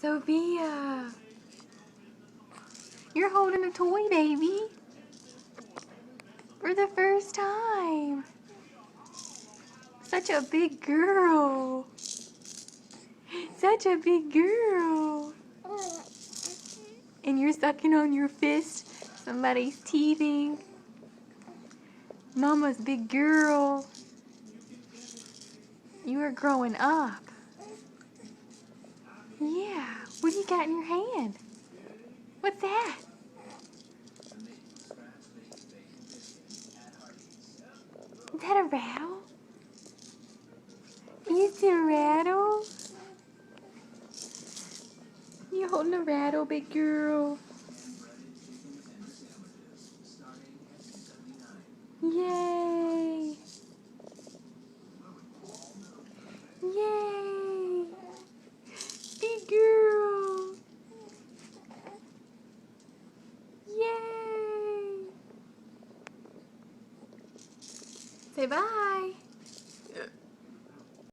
Sophia, you're holding a toy baby for the first time. Such a big girl. Such a big girl. And you're sucking on your fist. Somebody's teething. Mama's big girl. You are growing up. Yeah. What do you got in your hand? What's that? Is that a rattle? Is it a rattle? You holding a rattle, big girl? Yay! Yay! Big girl! Yay! Say bye!